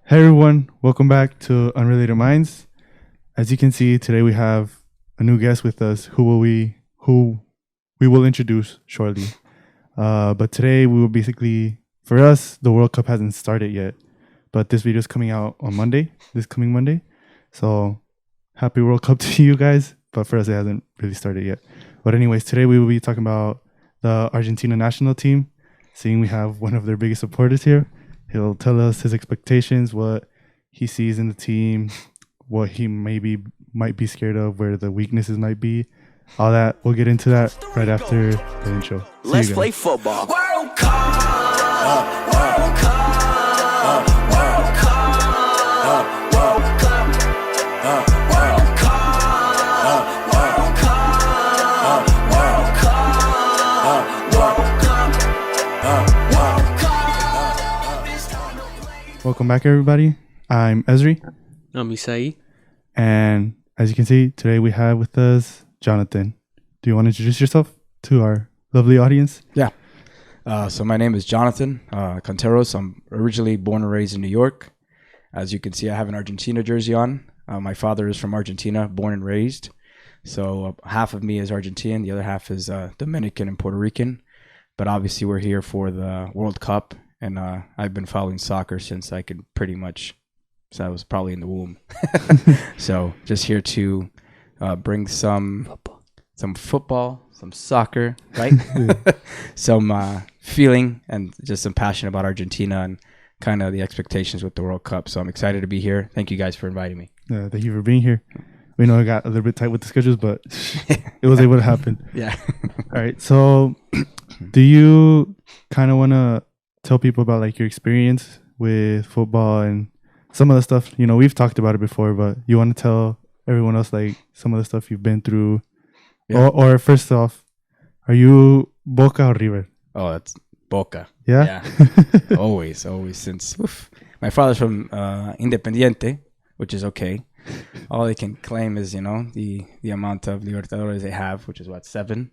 Hey everyone, welcome back to Unrelated Minds. As you can see, today we have a new guest with us who we will introduce shortly. But today we will basically, for us, the World Cup hasn't started yet, but this video is coming out on Monday, this coming Monday. So happy World Cup to you guys, but for us it hasn't really started yet. But anyways, today we will be talking about the Argentina national team, seeing we have one of their biggest supporters here. He'll tell us his expectations, what he sees in the team, what he might be scared of, where the weaknesses might be. All that, we'll get into that right after the intro. Let's play football. World Cup. World Cup. World Cup. World Cup. World Cup. World Cup. World Cup. World Cup. Welcome back, everybody. I'm Esri. I'm Isai. And as you can see, today we have with us Jonathan. Do you want to introduce yourself to our lovely audience? Yeah. So my name is Jonathan Conteros. I'm originally born and raised in New York. As you can see, I have an Argentina jersey on. My father is from Argentina, born and raised. So half of me is Argentinian. The other half is Dominican and Puerto Rican. But obviously we're here for the World Cup. And I've been following soccer since I could so I was probably in the womb. So just here to bring some football, some soccer, right? Some feeling and just some passion about Argentina and kind of the expectations with the World Cup. So I'm excited to be here. Thank you guys for inviting me. Thank you for being here. We know it got a little bit tight with the schedules, but it was able to happen. Yeah. All right. So do you kind of want to tell people about like your experience with football and some of the stuff, we've talked about it before, but you want to tell everyone else like some of the stuff you've been through? Yeah. Or first off, are you Boca or River? Oh, that's Boca. Yeah? always since my father's from Independiente, which is okay. All they can claim is, the amount of Libertadores they have, which is 7.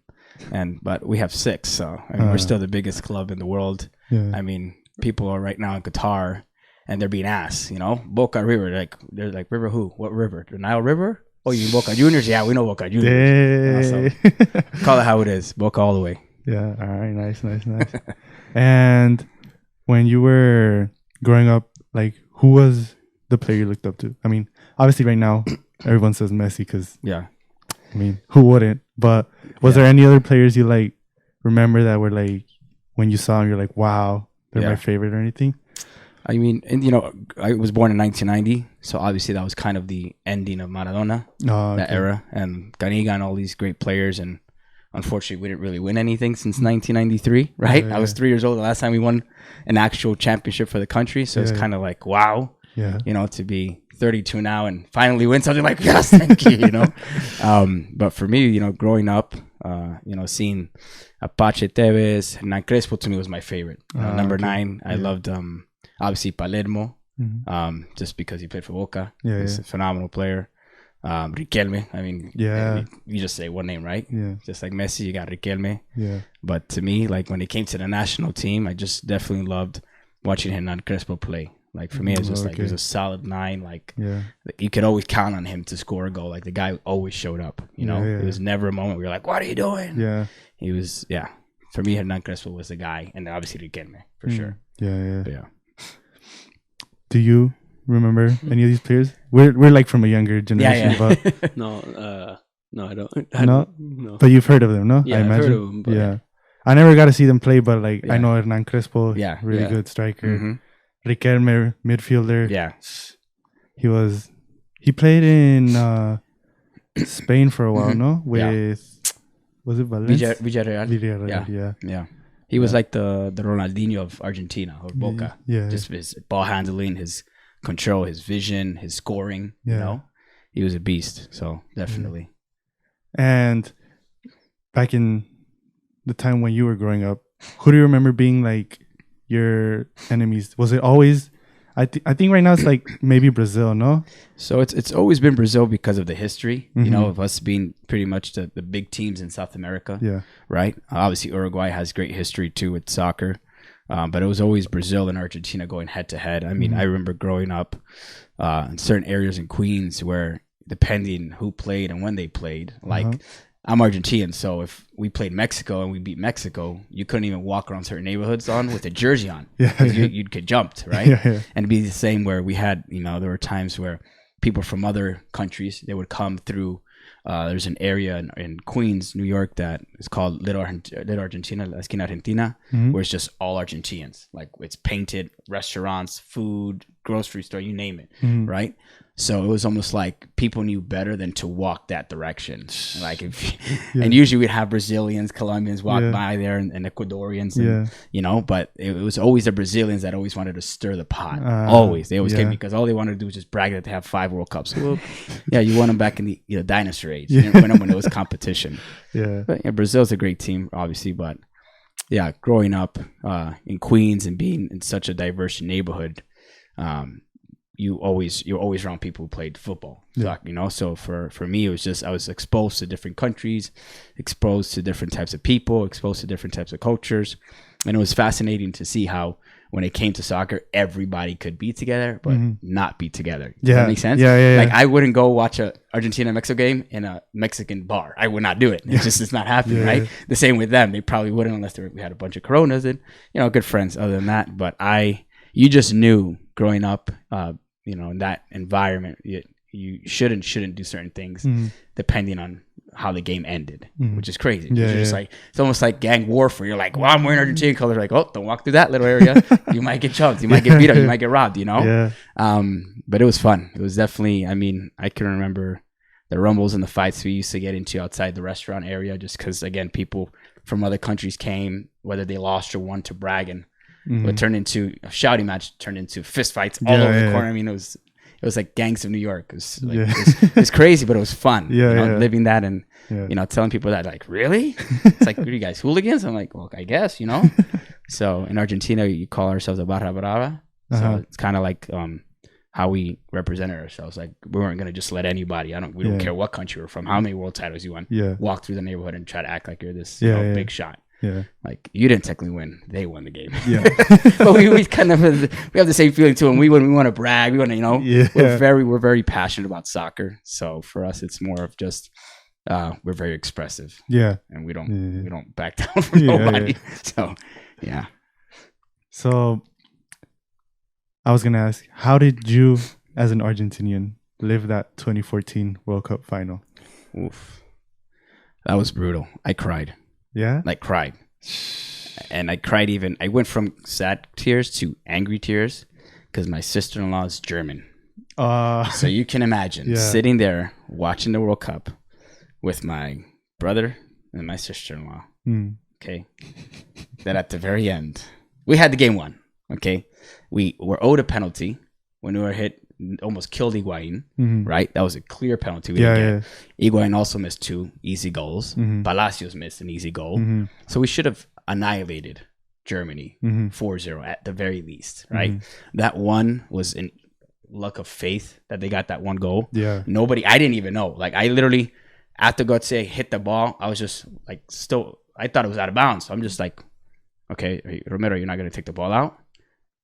But we have 6, so we're still the biggest club in the world. Yeah. I mean, people are right now in Qatar and they're being asked, Boca River, they're like, River who? What river? The Nile River? Oh, you mean Boca Juniors? Yeah, we know Boca Juniors. So call it how it is, Boca all the way. Yeah, all right, nice. And when you were growing up, like, who was the player you looked up to? I mean, obviously right now everyone says Messi because, I mean, who wouldn't? But was there any other players you like remember that were like when you saw them you're like, wow, they're my favorite or anything? I mean, and I was born in 1990, so obviously that was kind of the ending of Maradona, that era, and Ganiga and all these great players. And unfortunately, we didn't really win anything since 1993, right? I was 3 years old the last time we won an actual championship for the country, so it's kind of like, wow, to be 32 now and finally win something, like, yes, thank you, But for me, growing up, seeing Apache Tevez, Hernan Crespo to me was my favorite. Number 9, I loved, obviously, Palermo, just because he played for Boca. He's a phenomenal player. Riquelme, I mean, you just say one name, right? Yeah. Just like Messi, you got Riquelme. Yeah. But to me, like when it came to the national team, I just definitely loved watching Hernan Crespo play. Like for me, it was just like, he was a solid 9. Like you could always count on him to score a goal. Like the guy always showed up, It was never a moment where you're like, what are you doing? Yeah. He was, for me, Hernan Crespo was the guy. And then obviously Riquelme, for sure. Yeah. But do you remember any of these players? We're like from a younger generation, but No, I don't. No. But you've heard of them, no? Yeah, I imagine. I've heard of them. But I never got to see them play, but like I know Hernan Crespo, really good striker. Mm-hmm. Riquelme, midfielder. Yeah. He played in Spain for a while, no? Was it Valencia? Villarreal. Yeah. He was like the Ronaldinho of Argentina, or Boca. Yeah. Just his ball handling, his control, his vision, his scoring, He was a beast, so definitely. And back in the time when you were growing up, who do you remember being like your enemies? Was it always I think right now it's like maybe Brazil, no? So it's always been Brazil because of the history, of us being pretty much the big teams in South America. Yeah. Right? Obviously Uruguay has great history too with soccer. But it was always Brazil and Argentina going head to head. I mean, I remember growing up in certain areas in Queens where depending who played and when they played, like I'm Argentinian, so if we played Mexico and we beat Mexico, you couldn't even walk around certain neighborhoods with a jersey on. You'd get jumped, right? And it'd be the same where we had, there were times where people from other countries, they would come through. There's an area in Queens, New York, that is called Little Argentina, La Esquina Argentina, where it's just all Argentinians. Like it's painted, restaurants, food, grocery store, you name it, right? So it was almost like people knew better than to walk that direction. Like and usually we'd have Brazilians, Colombians walk by there, and Ecuadorians, and, but it was always the Brazilians that always wanted to stir the pot. They always came because all they wanted to do was just brag that they have 5 World Cups. Well, you won them back in the dinosaur age. You didn't win them when it was competition. But Brazil's a great team, obviously, but growing up in Queens and being in such a diverse neighborhood, you're always around people who played football, so for me, it was just, I was exposed to different countries, exposed to different types of people, exposed to different types of cultures. And it was fascinating to see how when it came to soccer, everybody could be together, but not be together. Does that make sense? Like I wouldn't go watch a Argentina-Mexico game in a Mexican bar. I would not do it. It's not happening, right? The same with them. They probably wouldn't unless we had a bunch of Coronas and, good friends other than that. But you just knew growing up, in that environment, you shouldn't do certain things depending on how the game ended, which is crazy. Just like, it's almost like gang warfare. You're like, well, I'm wearing Argentinian colors. Like, oh, don't walk through that little area. You might get chunked. You might get beat up. You might get robbed, But it was fun. It was definitely, I can remember the rumbles and the fights we used to get into outside the restaurant area just because, again, people from other countries came, whether they lost or won, to brag, and it turned into a shouting match, turned into fist fights all over the corner. It was like gangs of New York. It was like, it was crazy, but it was fun. Living that and telling people that, like, really? It's like, are you guys hooligans? I'm like, well, I guess, So in Argentina, you call ourselves a barra brava. So it's kind of like how we represented ourselves. Like we weren't gonna just let anybody. We don't care what country we're from, how many world titles you won. Walk through the neighborhood and try to act like you're this big shot. Like you didn't technically win; they won the game. But we kind of we have the same feeling too. And we want to brag. We want to, we're very passionate about soccer. So for us, it's more of just we're very expressive. And we don't back down from nobody. So So I was gonna ask, how did you, as an Argentinian, live that 2014 World Cup final? Oof, that was brutal. I cried. Like cried. And I cried I went from sad tears to angry tears because my sister-in-law is German. So you can imagine sitting there watching the World Cup with my brother and my sister-in-law. Okay. Then at the very end, we had the game won. Okay. We were owed a penalty when we were hit. Almost killed Higuain, right? That was a clear penalty. Higuain also missed 2 easy goals. Palacios missed an easy goal. So we should have annihilated Germany 4-0 at the very least, right? That one was in luck of faith that they got that one goal. I didn't even know. Like I literally, after Götze hit the ball, I was just like, I thought it was out of bounds. So I'm just like, okay, Romero, you're not going to take the ball out?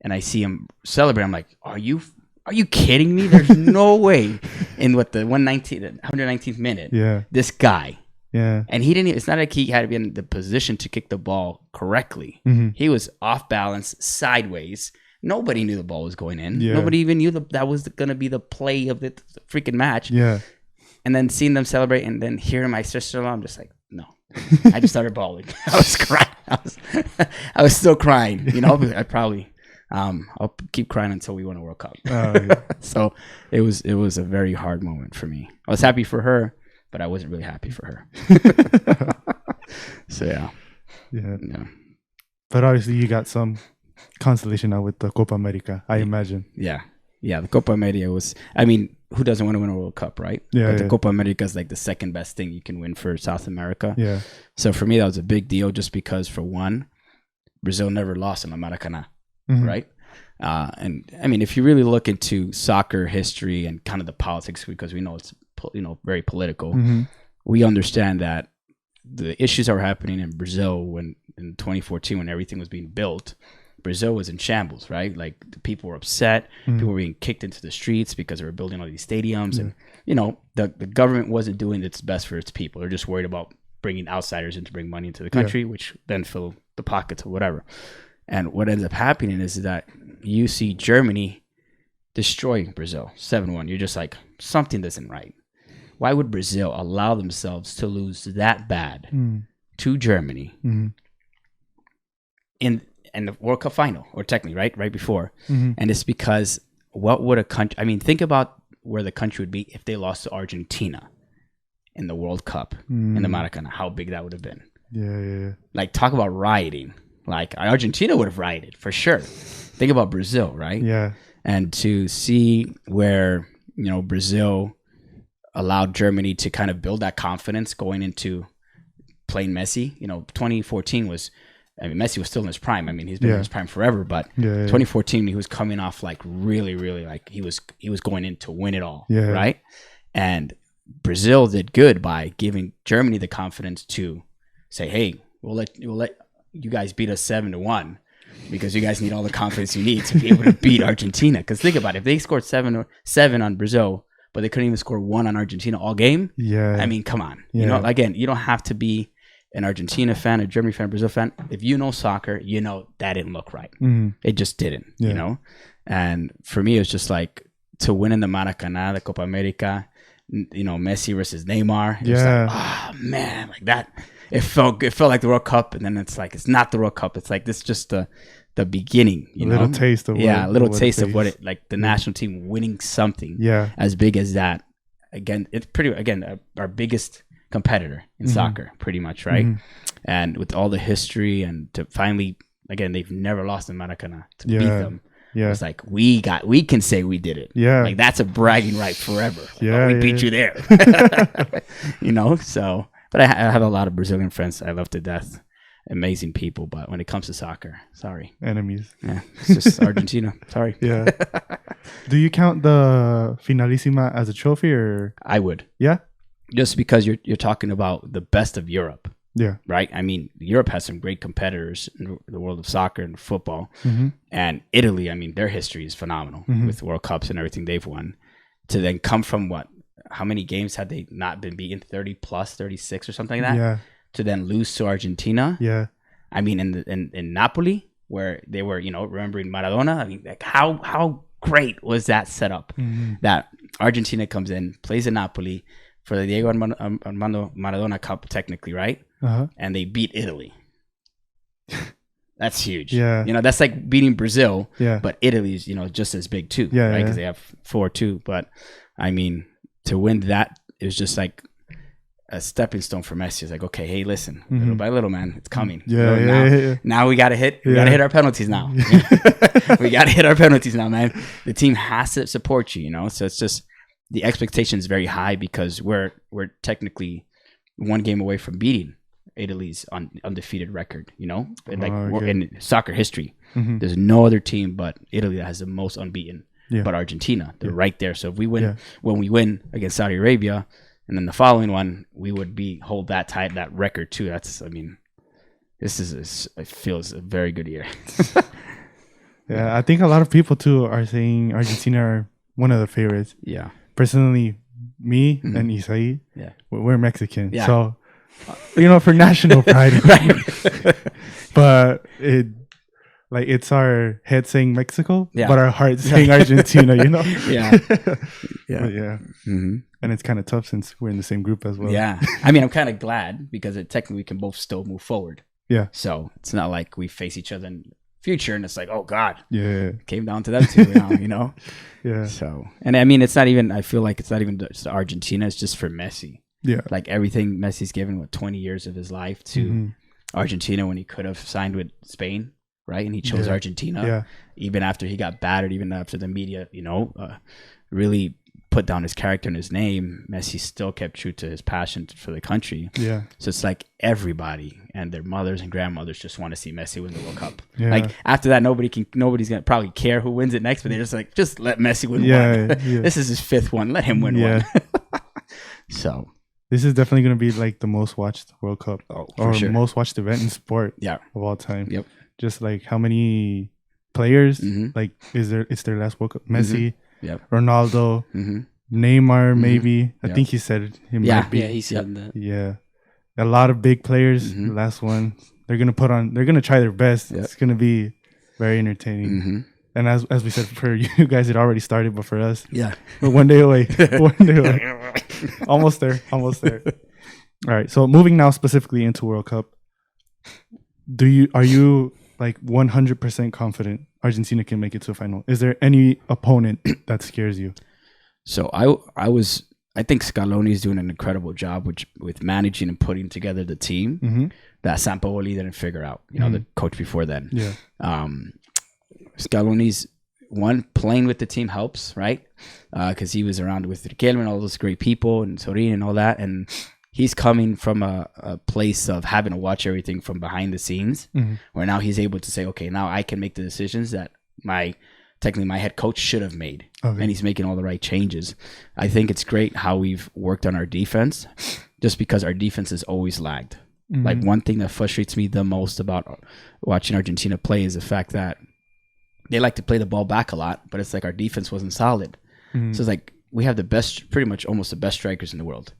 And I see him celebrate. I'm like, Are you kidding me? There's no way in the 119th minute, this guy. And he didn't it's not like he had to be in the position to kick the ball correctly. He was off balance, sideways. Nobody knew the ball was going in. Nobody even knew that was going to be the play of the freaking match. And then seeing them celebrate and then hearing my sister-in-law, I'm just like, no. I just started bawling. I was crying. I was still crying. I probably... I'll keep crying until we win a World Cup. So it was a very hard moment for me. I was happy for her, but I wasn't really happy for her. So yeah. But obviously you got some consolation now with the Copa America, I imagine. The Copa America was, who doesn't want to win a World Cup, right? But the Copa America is like the second best thing you can win for South America. So for me, that was a big deal just because, for one, Brazil never lost in the Maracanã. Right. And if you really look into soccer history and kind of the politics, because we know it's very political, we understand that the issues that were happening in Brazil in 2014 when everything was being built, Brazil was in shambles, right? Like the people were upset. People were being kicked into the streets because they were building all these stadiums. And, you know, the government wasn't doing its best for its people. They're just worried about bringing outsiders in to bring money into the country, which then fill the pockets or whatever. And what ends up happening is that you see Germany destroying Brazil 7-1. You're just like, something isn't right. Why would Brazil allow themselves to lose that bad to Germany in the World Cup final, or technically, right before? And it's because what would a country? I mean, think about where the country would be if they lost to Argentina in the World Cup in the Maracanã. How big that would have been. Yeah. Like, talk about rioting. Like, Argentina would have rioted for sure. Think about Brazil, right? Yeah. And to see where, you know, Brazil allowed Germany to kind of build that confidence going into playing Messi. You know, 2014 was, I mean, Messi was still in his prime. I mean, he's been in his prime forever, but 2014, he was coming off like really, really, like he was going in to win it all, right? And Brazil did good by giving Germany the confidence to say, hey, we'll let you guys beat us 7-1 because you guys need all the confidence you need to be able to beat Argentina. Because think about it, if they scored 7 on Brazil, but they couldn't even score 1 on Argentina all game. Yeah. I mean, come on. You know, again, you don't have to be an Argentina fan, a Germany fan, Brazil fan. If you know soccer, you know that didn't look right. It just didn't, you know? And for me, it was just like to win in the Maracanã, the Copa America, you know, Messi versus Neymar. It was like, oh, man, like that. It felt like the World Cup, and then it's like, it's not the World Cup. It's like, this is just the beginning, you know? A little taste of a little taste of what it, like the national team winning something as big as that. Again, it's our biggest competitor in soccer, pretty much, right? And with all the history, and to finally, again, they've never lost in Maracanã, to beat them. It's like, we can say we did it. Like, that's a bragging right forever. Like, we beat you there. You know, so, but I have a lot of Brazilian friends I love to death. Amazing people, but when it comes to soccer, sorry. Enemies. Yeah, it's just Argentina. Sorry. Yeah. Do you count the Finalissima as a trophy, or? I would. Yeah? Just because you're talking about the best of Europe. Yeah. Right? I mean, Europe has some great competitors in the world of soccer and football. And Italy, I mean, their history is phenomenal with World Cups and everything they've won. To then come from what? How many games had they not been beaten? 30 plus, 36 or something like that? Yeah. To then lose to Argentina. Yeah. I mean, in Napoli, where they were, you know, remembering Maradona. I mean, like, how great was that setup? That Argentina comes in, plays in Napoli for the Diego Armando Maradona Cup, technically, right? And they beat Italy. That's huge. Yeah. You know, that's like beating Brazil. Yeah. But Italy's, you know, just as big too. Yeah. Right? Because they have 4-2. But I mean, to win that, it was just like a stepping stone for Messi. It's like, okay, hey, listen, little by little, man, it's coming. Now we gotta hit. We gotta hit our penalties now. We gotta hit our penalties now, man. The team has to support you, you know. So it's just the expectation is very high because we're technically one game away from beating Italy's undefeated record. You know, we're in soccer history. There's no other team but Italy that has the most unbeaten. But Argentina, they're right there. So if we win, when we win against Saudi Arabia. And then the following one, we would hold that record too. That's, I mean, it feels a very good year. Yeah, I think a lot of people too are saying Argentina are one of the favorites. Yeah. Personally, me and Isai, we're Mexican. Yeah. So, you know, for national pride. But it's our head saying Mexico, but our heart saying Argentina, you know? Yeah. And it's kind of tough since we're in the same group as well. Yeah. I mean, I'm kind of glad because technically we can both still move forward. Yeah. So it's not like we face each other in the future and it's like, oh, God. Yeah. It came down to them two now, you know? Yeah. So, and I mean, I feel like it's not even just Argentina. It's just for Messi. Yeah. Like everything Messi's given, 20 years of his life to Argentina when he could have signed with Spain. Right. And he chose Argentina even after he got battered, even after the media, you know, really put down his character and his name. Messi still kept true to his passion for the country. Yeah. So it's like everybody and their mothers and grandmothers just want to see Messi win the World Cup. Yeah. Like after that, nobody's going to probably care who wins it next, but they're just like, just let Messi win one. This is his 5th one. Let him win one. So this is definitely going to be like the most watched World Cup or sure. most watched event in sport of all time. Yep. just like how many players Mhm. like it's their last World Cup. Messi, Yep. Ronaldo, Mhm. Neymar, maybe. I Yep. think he said he Yeah. might be. Yeah, he said that. Yeah. A lot of big players. Mhm. The last one, they're gonna try their best. Yep. It's gonna be very entertaining. Mm-hmm. And as we said, for you guys, it already started, but for us, Yeah. we're one day away. One day away. Almost there. Almost there. All right. So moving now specifically into World Cup, are you like 100% confident Argentina can make it to a final? Is there any opponent that scares you? So I think Scaloni is doing an incredible job with managing and putting together the team Mm-hmm. that Sampaoli didn't figure out. You know, the coach before then. Yeah. Scaloni's playing with the team helps, right? Because he was around with Riquelme and all those great people and Sorin and all that, and he's coming from a place of having to watch everything from behind the scenes, where now he's able to say, okay, now I can make the decisions that technically my head coach should have made. Okay. And he's making all the right changes. I think it's great how we've worked on our defense, just because our defense has always lagged. Like, one thing that frustrates me the most about watching Argentina play is the fact that they like to play the ball back a lot, but it's like our defense wasn't solid. So it's like we have pretty much almost the best strikers in the world.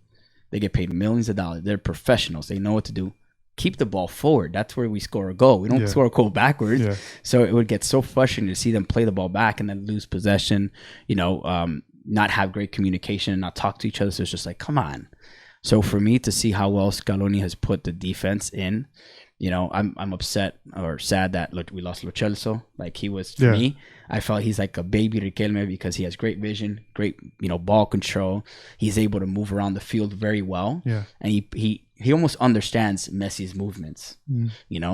They get paid millions of dollars. They're professionals. They know what to do. Keep the ball forward. That's where we score a goal. We don't score a goal backwards. Yeah. So it would get so frustrating to see them play the ball back and then lose possession, not have great communication and not talk to each other. So it's just like, come on. So for me to see how well Scaloni has put the defense in, I'm upset or sad that we lost Lo Celso. Like, he was, for me, I felt he's like a baby Riquelme because he has great vision, great, ball control. He's able to move around the field very well. Yeah. And he almost understands Messi's movements,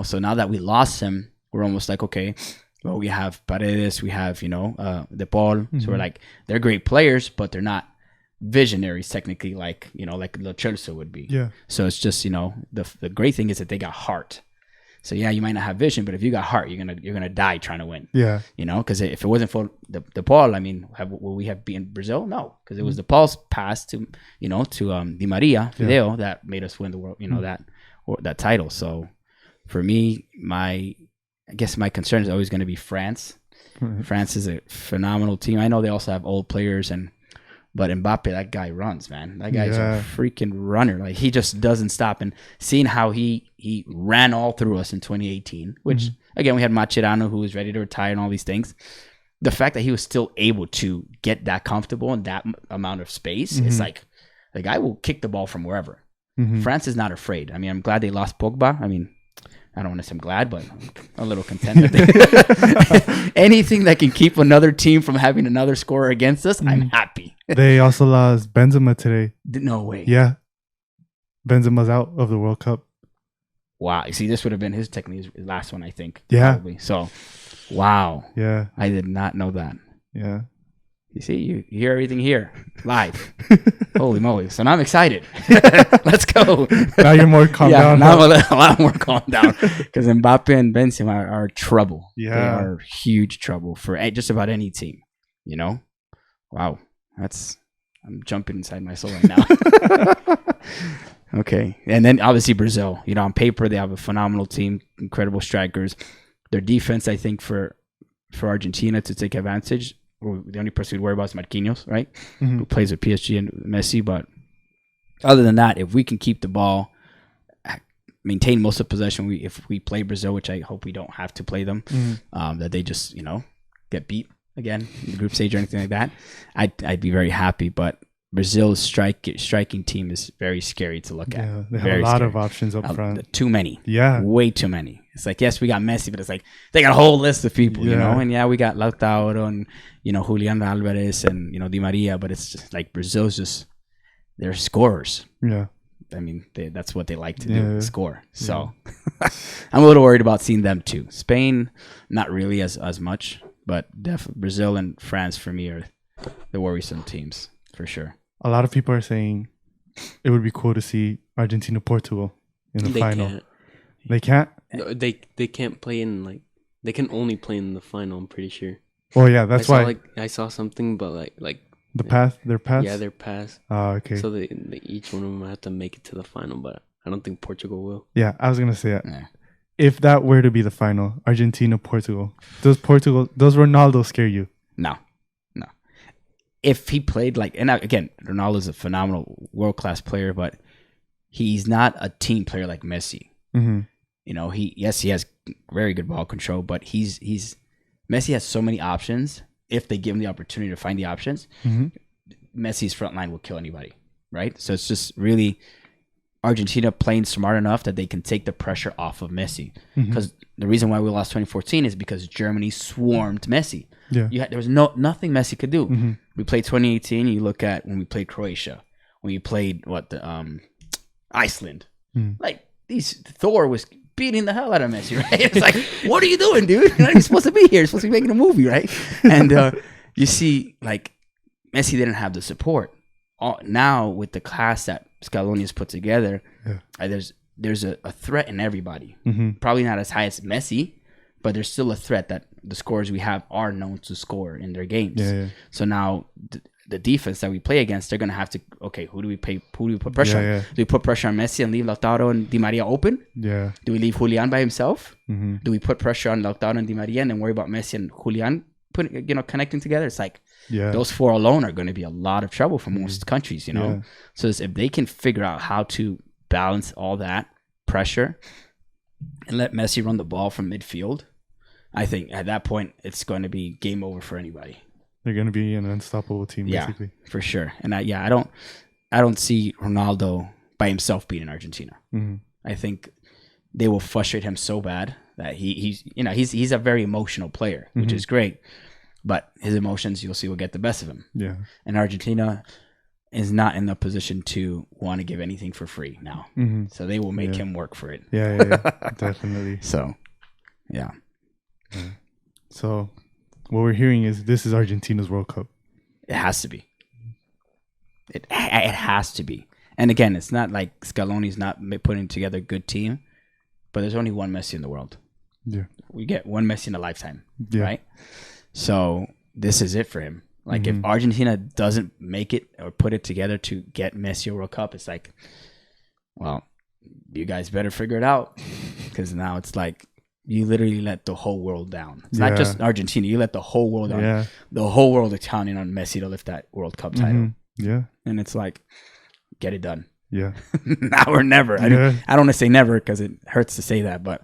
So now that we lost him, we're almost like, okay, well, we have Paredes, we have, De Paul. So we're like, they're great players, but they're not visionaries technically like Lo Celso would be. Yeah. So it's just, the great thing is that they got heart. So yeah, you might not have vision, but if you got heart, you're gonna die trying to win. Yeah. Because if it wasn't for the Paul, I mean, will we have beaten Brazil? No, because it was the Paul's pass to Di Maria Fideo that made us win the world. That title. So for me, I guess my concern is always going to be France. France is a phenomenal team. I know they also have old players But Mbappe, that guy runs, man. That guy's a freaking runner. Like, he just doesn't stop. And seeing how he ran all through us in 2018, which, again, we had Mascherano, who was ready to retire and all these things. The fact that he was still able to get that comfortable in that amount of space, it's like, the guy will kick the ball from wherever. France is not afraid. I mean, I'm glad they lost Pogba. I mean, I don't want to say I'm glad, but I'm a little content. Anything that can keep another team from having another scorer against us, I'm happy. They also lost Benzema today. No way. Yeah. Benzema's out of the World Cup. Wow. You see, this would have been his last one, I think. Yeah. Probably. So, wow. Yeah. I did not know that. Yeah. You see, you hear everything here live. Holy moly. So now I'm excited. Let's go. Now you're more calmed down. Now I'm a lot more calmed down because Mbappe and Benzema are trouble. Yeah. They are huge trouble for just about any team, Wow. I'm jumping inside my soul right now. Okay. And then obviously Brazil, on paper, they have a phenomenal team, incredible strikers. Their defense, I think for Argentina to take advantage, the only person we'd worry about is Marquinhos, right? Who plays with PSG and Messi. But other than that, if we can keep the ball, maintain most of possession, if we play Brazil, which I hope we don't have to play them, that they just, get beat again in the group stage or anything like that, I'd be very happy. But Brazil's striking team is very scary to look at. They have a lot of options up front. Too many. Yeah. Way too many. It's like, yes, we got Messi, but it's like they got a whole list of people, And we got Lautaro and, Julian Alvarez and, Di Maria, but it's just like Brazil's they're scorers. Yeah. I mean, that's what they like to do, score. So I'm a little worried about seeing them too. Spain, not really as much, but definitely Brazil and France for me are the worrisome teams for sure. A lot of people are saying it would be cool to see Argentina-Portugal in the final. Can't. They can't? No, they can't play in they can only play in the final, I'm pretty sure. Oh yeah, that's why I saw something, but like their path. Yeah, their path. Oh, okay. So they each one of them have to make it to the final, but I don't think Portugal will. Yeah, I was gonna say that. Yeah. if that were to be the final, Argentina, Portugal, does Ronaldo scare you? No. If he played like, and again, Ronaldo's a phenomenal world-class player, but he's not a team player like Messi. Mm-hmm. You know, he has very good ball control, but Messi has so many options. If they give him the opportunity to find the options, Messi's front line will kill anybody, right? So it's just really Argentina playing smart enough that they can take the pressure off of Messi. Because the reason why we lost 2014 is because Germany swarmed Messi. Yeah, There was nothing Messi could do. We played 2018. You look at when we played Croatia, when we played Iceland. Like Thor was beating the hell out of Messi, right? It's like, what are you doing, dude? You're not supposed to be here. You're supposed to be making a movie, right? And you see, like, Messi didn't have the support. Now with the class that Scaloni has put together, there's a threat in everybody. Probably not as high as Messi, but there's still a threat that the scorers we have are known to score in their games. So now the defense that we play against, they're gonna have to, okay, who do we put pressure on? Do we put pressure on Messi and leave Lautaro and Di Maria open? Do we leave Julian by himself? Do we put pressure on Lautaro and Di Maria and then worry about Messi and Julian connecting together? It's like those four alone are going to be a lot of trouble for most countries, you know. So if they can figure out how to balance all that pressure and let Messi run the ball from midfield, I think at that point it's going to be game over for anybody. They're going to be an unstoppable team, basically. For sure. And I don't see Ronaldo by himself beating Argentina. I think they will frustrate him so bad that he's a very emotional player, which is great. But his emotions, you'll see, will get the best of him. Yeah. And Argentina is not in the position to want to give anything for free now. So they will make him work for it. Yeah, definitely. So, yeah. So what we're hearing is this is Argentina's World Cup. It has to be. It has to be. And again, it's not like Scaloni's not putting together a good team, but there's only one Messi in the world. Yeah. We get one Messi in a lifetime, right? So this is it for him. Like if Argentina doesn't make it or put it together to get Messi a World Cup, it's like, well, you guys better figure it out, because now it's like you literally let the whole world down. It's not just Argentina. You let the whole world down. Yeah. The whole world is counting on Messi to lift that World Cup title. Yeah. And it's like, get it done. Yeah. Now or never. I don't want to say never because it hurts to say that, but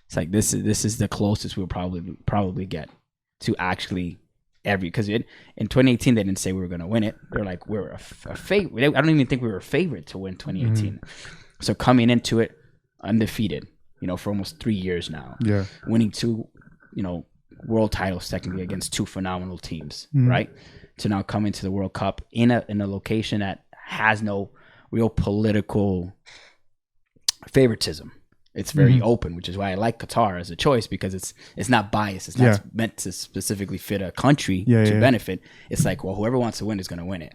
it's like this is the closest we'll probably get to actually because in 2018 they didn't say we were going to win it. They're like, we're a favorite. I don't even think we were a favorite to win 2018. So coming into it undefeated, for almost 3 years now. Yeah. Winning 2, world titles technically against 2 phenomenal teams, right? To now come into the World Cup in a location that has no real political favoritism. It's very open, which is why I like Qatar as a choice, because it's not biased. It's not meant to specifically fit a country to benefit. It's like, well, whoever wants to win is going to win it.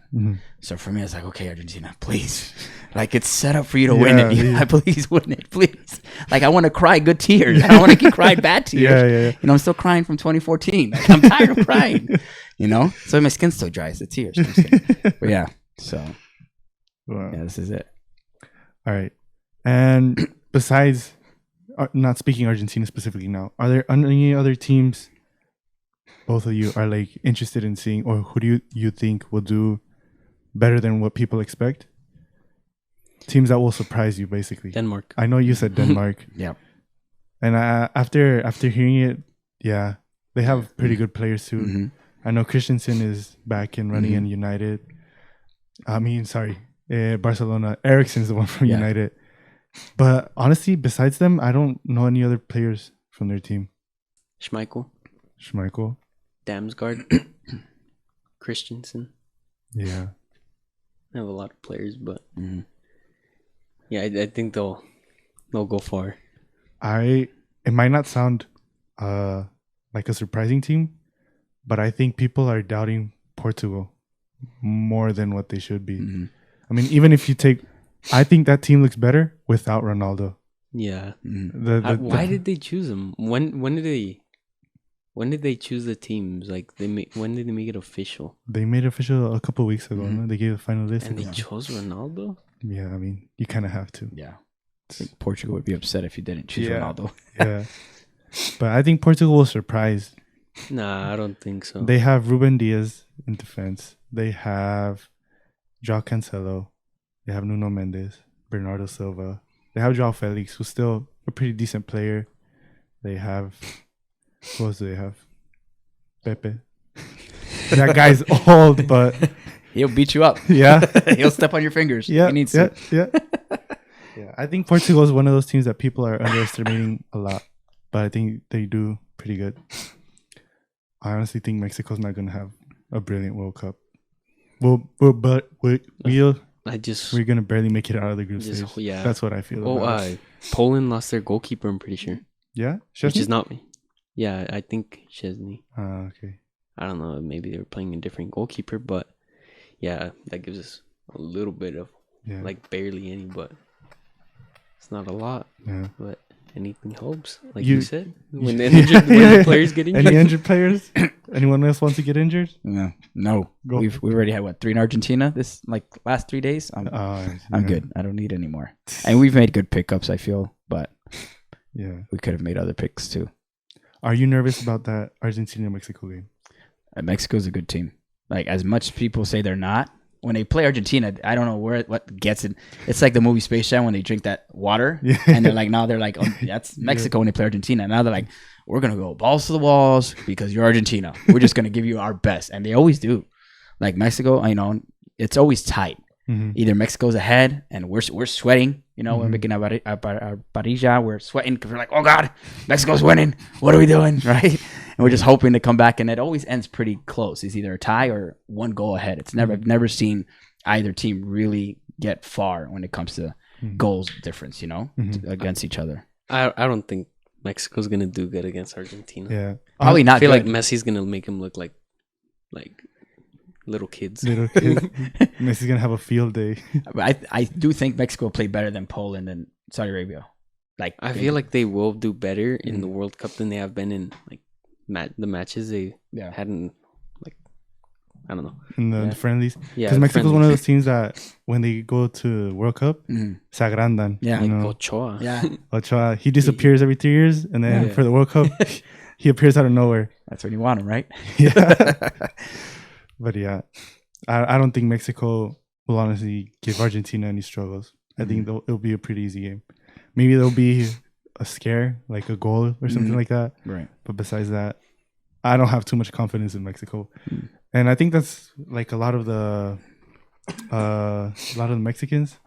So for me, it's like, okay, Argentina, please. Like, it's set up for you to win it. Please win it, please. Like, I want to cry good tears. I don't want to keep crying bad tears. I'm still crying from 2014. Like, I'm tired of crying, So my skin still dries, the tears. But yeah, so this is it. All right. And besides, not speaking Argentina specifically now, are there any other teams both of you are like interested in seeing, or who do you think will do better than what people expect? Teams that will surprise you, basically. Denmark. I know you said Denmark. Yeah. And after hearing it, they have pretty good players too. I know Christensen is back and running in United. Barcelona. Eriksen's the one from United. But honestly, besides them, I don't know any other players from their team. Schmeichel. Damsgaard. Christensen. Yeah. I have a lot of players, but I think they'll go far. It might not sound like a surprising team, but I think people are doubting Portugal more than what they should be. I mean, even if you take, I think that team looks better without Ronaldo. Yeah. Why did they choose him? When did they choose the teams? Like when did they make it official? They made it official a couple of weeks ago. No? They gave a final list, and they chose Ronaldo. Yeah, I mean, you kind of have to. Yeah. think Portugal would be upset if you didn't choose Ronaldo. Yeah. But I think Portugal will surprise. Nah, I don't think so. They have Ruben Diaz in defense. They have João Cancelo. They have Nuno Mendes, Bernardo Silva. They have João Felix, who's still a pretty decent player. They have... Who else do they have? Pepe. That guy's old, but... He'll beat you up. Yeah. He'll step on your fingers. Yeah. He needs to. Yeah. Yeah. I think Portugal is one of those teams that people are underestimating a lot. But I think they do pretty good. I honestly think Mexico's not going to have a brilliant World Cup. We're going to barely make it out of the group stage. Yeah. That's what I feel about. Poland lost their goalkeeper, I'm pretty sure. Yeah? Which is not me. Yeah, I think Szczesny. Okay. I don't know. Maybe they were playing a different goalkeeper, but yeah, that gives us a little bit of, like, barely any, but it's not a lot. Yeah. But anything helps, like you said. When the players get injured. Any injured players? Anyone else wants to get injured? No. We've already had 3 in Argentina this last 3 days. I'm good. I don't need any more. And we've made good pickups, I feel, but we could have made other picks too. Are you nervous about that Argentina-Mexico game? Mexico's a good team. Like, as much people say they're not, when they play Argentina, I don't know what gets it. It's like the movie Space Jam when they drink that water, and they're like, oh, that's Mexico when they play Argentina. Now they're like, we're gonna go balls to the walls because you're Argentina. We're just gonna give you our best, and they always do. Like Mexico, it's always tight. Mm-hmm. Either Mexico's ahead and we're sweating, we're making our parrilla, we're sweating because we're like, oh God, Mexico's winning. What are we doing, right? And we're just hoping to come back, and it always ends pretty close. It's either a tie or 1 goal ahead. I've never seen either team really get far when it comes to goals difference, against each other. I don't think Mexico's gonna do good against Argentina. Yeah, probably not. I feel like Messi's gonna make him look like little kids. Messi's gonna have a field day. I do think Mexico will play better than Poland and Saudi Arabia. Like, I feel like they will do better in the World Cup than they have been in the matches they hadn't, I don't know, in the friendlies. Yeah, because Mexico's one of those teams that when they go to World Cup, se agrandan. Yeah, like Ochoa. Yeah, Ochoa. He disappears every 3 years, and then for the World Cup, he appears out of nowhere. That's when you want him, right? Yeah. But yeah, I don't think Mexico will honestly give Argentina any struggles. I think it'll be a pretty easy game. Maybe there'll be a scare, like a goal or something like that. Right. But besides that, I don't have too much confidence in Mexico. And I think that's like a lot of the Mexicans.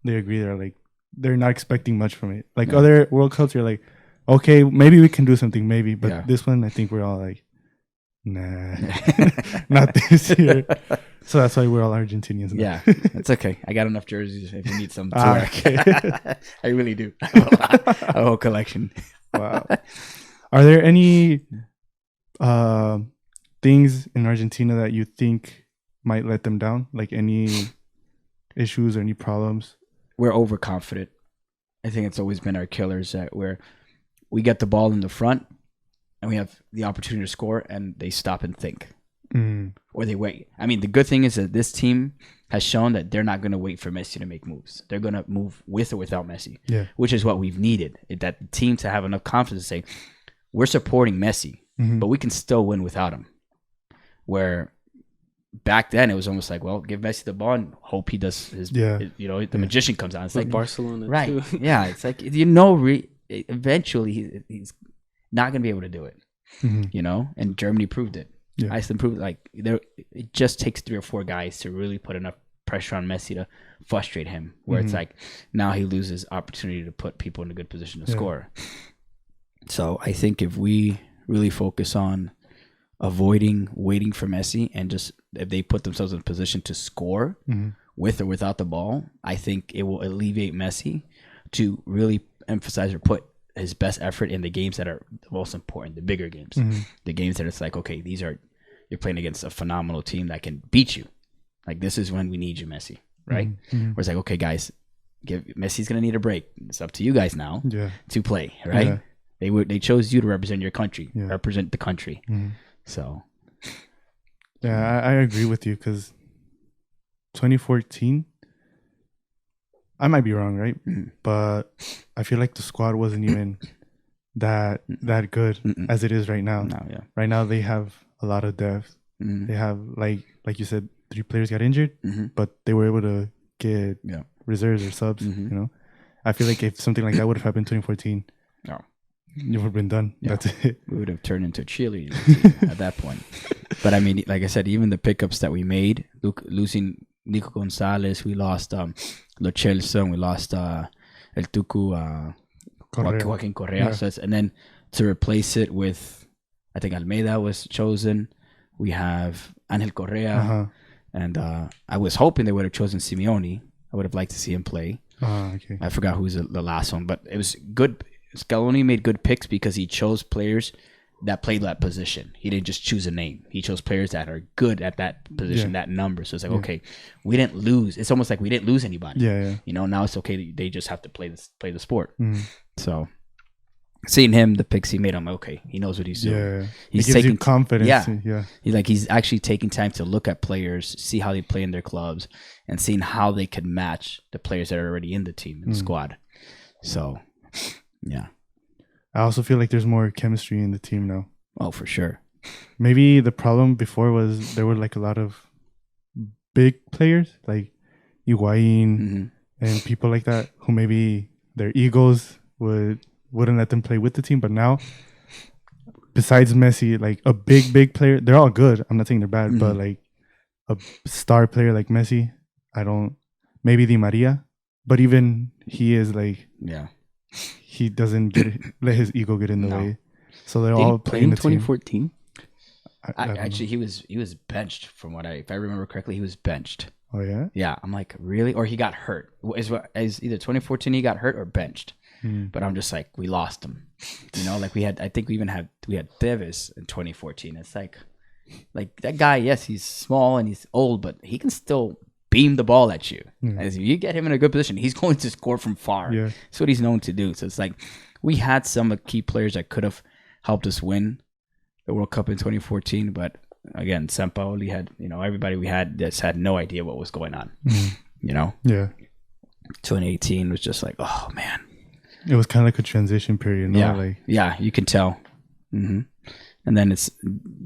They agree. They're not expecting much from it. Like other World Cups, you're like, okay, maybe we can do something, maybe. But this one, I think we're all like, nah, not this year. So that's why we're all Argentinians now. Yeah, it's okay. I got enough jerseys if you need some to wear. Okay. I really do. I have a whole collection. Wow. Are there any things in Argentina that you think might let them down? Like any issues or any problems? We're overconfident. I think it's always been our killers that where we get the ball in the front and we have the opportunity to score, and they stop and think. Or they wait. I mean, the good thing is that this team has shown that they're not going to wait for Messi to make moves. They're going to move with or without Messi, which is what we've needed. That the team to have enough confidence to say, we're supporting Messi, but we can still win without him. Where back then it was almost like, well, give Messi the ball and hope he does his the magician comes out. It's like Barcelona, right? Too. Yeah, it's like eventually he's not going to be able to do it. And Germany proved it. Iceland proved it just takes 3 or 4 guys to really put enough pressure on Messi to frustrate him. Where it's like now he loses opportunity to put people in a good position to score. So I think if we really focus on avoiding waiting for Messi and just if they put themselves in a position to score with or without the ball, I think it will alleviate Messi to really emphasize or put his best effort in the games that are the most important, the bigger games, the games that it's like, okay, you're playing against a phenomenal team that can beat you. Like, this is when we need you, Messi, right? Where it's like, okay, guys, Messi's gonna need a break. It's up to you guys now to play, right? They chose you to represent your country, represent the country. So, yeah, I agree with you because 2014, I might be wrong, right? But I feel like the squad wasn't even that good as it is right now. No, yeah. Right now they have a lot of depth. They have like you said, 3 players got injured, but they were able to get reserves or subs. You know, I feel like if something like that would have happened in 2014, you would have been done. Yeah. That's it. We would have turned into a cheerleading team at that point. But I mean, like I said, even the pickups that we made, losing Nico Gonzalez, we lost Lo Celso, we lost El Tucu, Joaquin Correa. Yeah. So and then to replace it with, I think Almeida was chosen. We have Angel Correa. And I was hoping they would have chosen Simeone. I would have liked to see him play. Okay. I forgot who was the last one, but it was good. Scaloni made good picks because he chose players that played that position. He didn't just choose a name. He chose players that are good at that position, that number. So it's like, okay, we didn't lose. It's almost like we didn't lose anybody. Yeah. You know, now it's okay. They just have to play the sport. So seeing him, the picks he made, I'm like, okay. He knows what he's doing. Yeah. He's taking confidence. Yeah. He's actually taking time to look at players, see how they play in their clubs, and seeing how they could match the players that are already in the team and squad. So, yeah. I also feel like there's more chemistry in the team now. Oh, for sure. Maybe the problem before was there were like a lot of big players like Higuain and people like that who maybe their egos wouldn't let them play with the team. But now, besides Messi, like a big player, they're all good. I'm not saying they're bad, but like a star player like Messi, maybe Di Maria, but even he is like, he doesn't let his ego get in the way. So they're all playing in 2014. Actually, he was benched from if I remember correctly, he was benched. Oh yeah. Yeah, I'm like, really? Or he got hurt? Is either 2014 he got hurt or benched? But I'm just like, we lost him. You know, like we had Tevez in 2014. It's like that guy. Yes, he's small and he's old, but he can still beam the ball at you. As if you get him in a good position, he's going to score from far. Yeah. That's what he's known to do. So it's like we had some key players that could have helped us win the World Cup in 2014, but again, Sampaoli had, everybody we had just had no idea what was going on. Yeah. 2018 was just like, oh man. It was kind of like a transition period. Yeah, you can tell. And then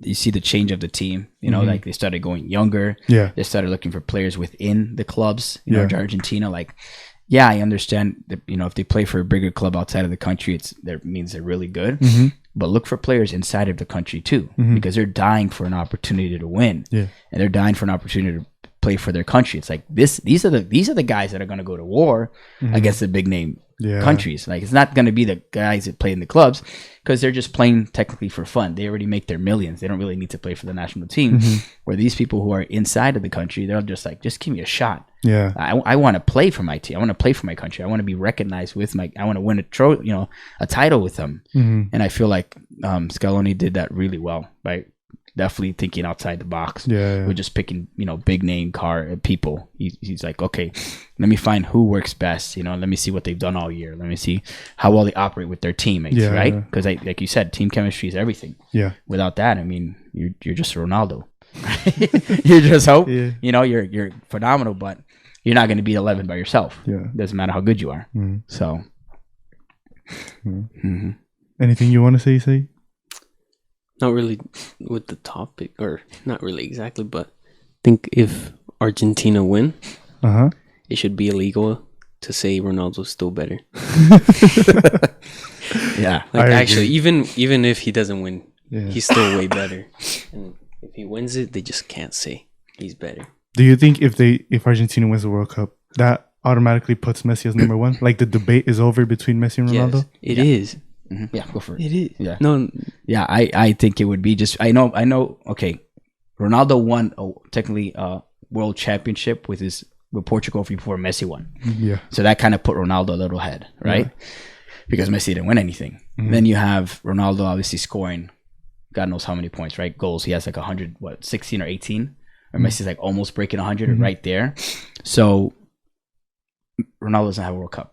you see the change of the team. Like they started going younger. Yeah, they started looking for players within the clubs. Argentina. Like, yeah, I understand that. If they play for a bigger club outside of the country, that means they're really good. But look for players inside of the country too, because they're dying for an opportunity to win. Yeah, and they're dying for an opportunity to play for their country. It's like these are the guys that are going to go to war against the big name countries. Like, it's not going to be the guys that play in the clubs, because they're just playing technically for fun. They already make their millions. They don't really need to play for the national team. Where these people who are inside of the country, they're just like, just give me a shot. Yeah, I want to play for my team. I want to play for my country. I want to be recognized with I want to win a title with them. And I feel like Scaloni did that really well by definitely thinking outside the box. We're just picking, big name people. He's like, okay, let me find who works best. Let me see what they've done all year. Let me see how well they operate with their teammates, right? Because like you said, team chemistry is everything. Yeah. Without that, I mean, you're just Ronaldo. You're just hope. Yeah. You're phenomenal, but you're not going to beat 11 by yourself. Yeah. Doesn't matter how good you are. So. Anything you want to say? Not really with the topic, or not really exactly, but I think if Argentina win, it should be illegal to say Ronaldo's still better. Yeah, like actually, even if he doesn't win, he's still way better. And if he wins it, they just can't say he's better. Do you think if Argentina wins the World Cup, that automatically puts Messi as number one? Like the debate is over between Messi and Ronaldo? Yes, it is. Yeah, go for it. It is. Yeah. No. Yeah, I think it would be just. I know. Okay, Ronaldo won technically world championship with Portugal before Messi won. Yeah. So that kind of put Ronaldo a little ahead, right? Yeah. Because Messi didn't win anything. Then you have Ronaldo obviously scoring, God knows how many points, right? Goals. He has like 100, 16 or 18, or Messi's like almost breaking 100 right there. So Ronaldo doesn't have a World Cup.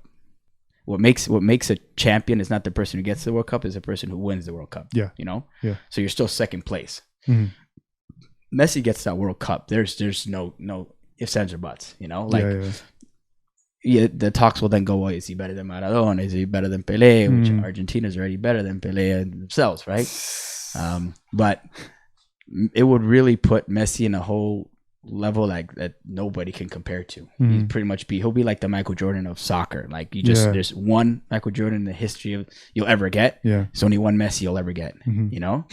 What makes a champion is not the person who gets the World Cup, is the person who wins the World Cup. Yeah. Yeah. So you're still second place. Messi gets that World Cup. There's no ifs, ands, or buts. the talks will then go, well, is he better than Maradona? Is he better than Pelé? Which Argentina's already better than Pelé themselves, right? But it would really put Messi in a whole level like that nobody can compare to. He'll pretty much he'll be like the Michael Jordan of soccer. Like there's one Michael Jordan in the history of you'll ever get. Yeah. There's only one Messi you'll ever get. You know?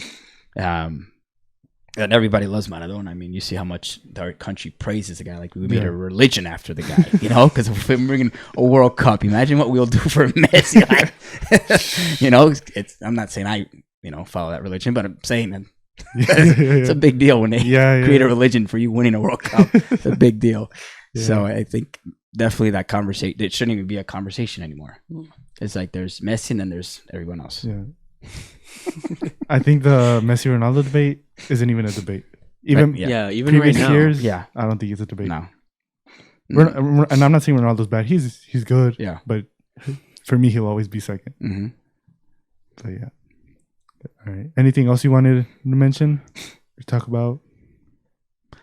And everybody loves Maradona. I mean, you see how much our country praises the guy. Like we made a religion after the guy, you know, because if we're bringing a World Cup, imagine what we'll do for Messi. You know, I'm not saying I, follow that religion, but I'm saying that it's a big deal when they create a religion for you winning a World Cup. It's a big deal. So I think definitely that conversation, it shouldn't even be a conversation anymore. It's like there's Messi and then there's everyone else. Yeah. I think the Messi Ronaldo debate isn't even a debate. Even even previous right now, years, I don't think it's a debate. No. And I'm not saying Ronaldo's bad. He's good. Yeah. But for me, he'll always be second. Mm-hmm. So yeah. All right. Anything else you wanted to mention or talk about?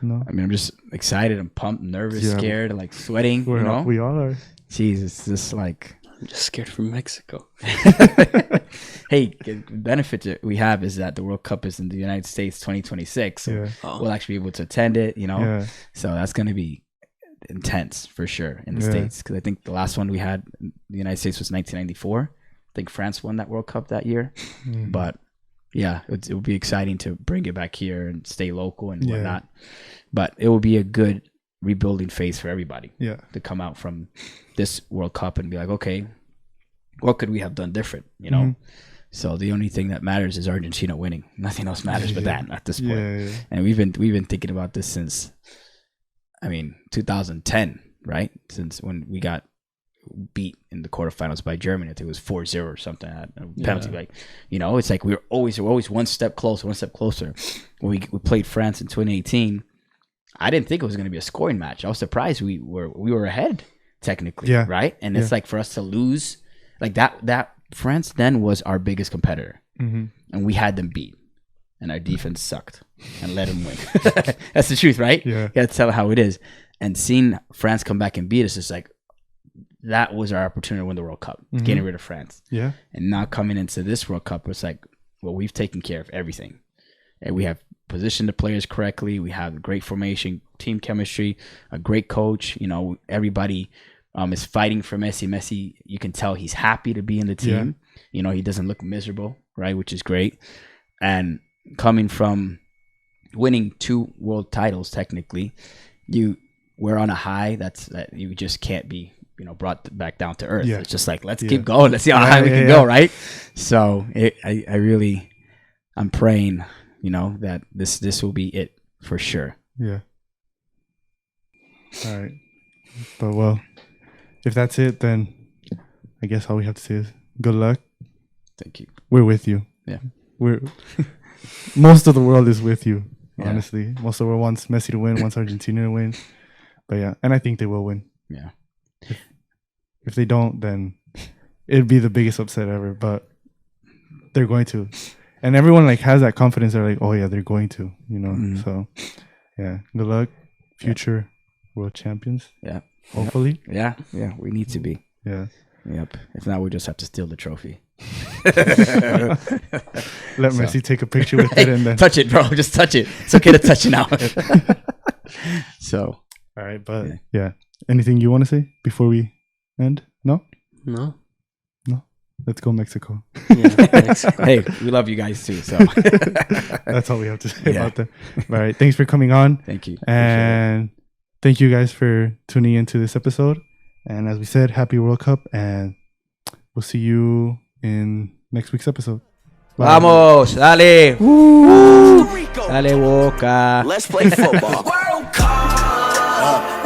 No. I mean, I'm just excited. I'm pumped, nervous, scared, like sweating. We all are. Jesus, just like. I'm just scared from Mexico. Hey, the benefit that we have is that the World Cup is in the United States 2026. So we'll actually be able to attend it, So that's going to be intense for sure in the States. Because I think the last one we had in the United States was 1994. I think France won that World Cup that year. But yeah, it would be exciting to bring it back here and stay local and whatnot. But it will be a good rebuilding phase for everybody to come out from this World Cup and be like, okay, what could we have done different? So the only thing that matters is Argentina winning. Nothing else matters but that at this point. And we've been thinking about this since 2010, right? Since when we got beat in the quarterfinals by Germany. I think it was 4-0 or something. Penalty, it's like we're always one step closer. When we played France in 2018, I didn't think it was going to be a scoring match. I was surprised we were ahead technically, right? And it's like for us to lose like that France then was our biggest competitor, and we had them beat, and our defense sucked and let them win. That's the truth, right? Yeah, you got to tell it how it is. And seeing France come back and beat us is like that was our opportunity to win the World Cup, getting rid of France. Yeah, and now coming into this World Cup, it's like, well, we've taken care of everything, and we have positioned the players correctly. We have great formation, team chemistry, a great coach. Everybody is fighting for Messi. Messi, you can tell he's happy to be in the team. He doesn't look miserable, right? Which is great. And coming from winning 2 world titles, technically, we're on a high that you just can't be, brought back down to earth. Yeah. It's just like, let's keep going. Let's see how high we can go, right? So I'm praying, that this will be it for sure. Yeah. All right. But well, if that's it, then I guess all we have to say is good luck. Thank you. We're with you. Yeah. Most of the world is with you, honestly. Most of the world wants Messi to win, wants Argentina to win. But yeah, and I think they will win. Yeah. If they don't, then it'd be the biggest upset ever. But they're going to. And everyone has that confidence. They're like, oh yeah, they're going to, So yeah, good luck. Future world champions. Yeah. Hopefully. Yeah. Yeah. We need to be. Yeah. Yep. If not, we just have to steal the trophy. Let Messi take a picture with it and then touch it, bro. Just touch it. It's okay to touch it now. So. All right, but yeah. Anything you want to say before we end? No. Let's go Mexico. Yeah, Mexico. Hey, we love you guys too. So that's all we have to say about that. All right, thanks for coming on. Thank you, and thank you guys for tuning into this episode. And as we said, happy World Cup, and we'll see you in next week's episode. Bye. Vamos, dale. Dale, Boca. Let's play football. World Cup.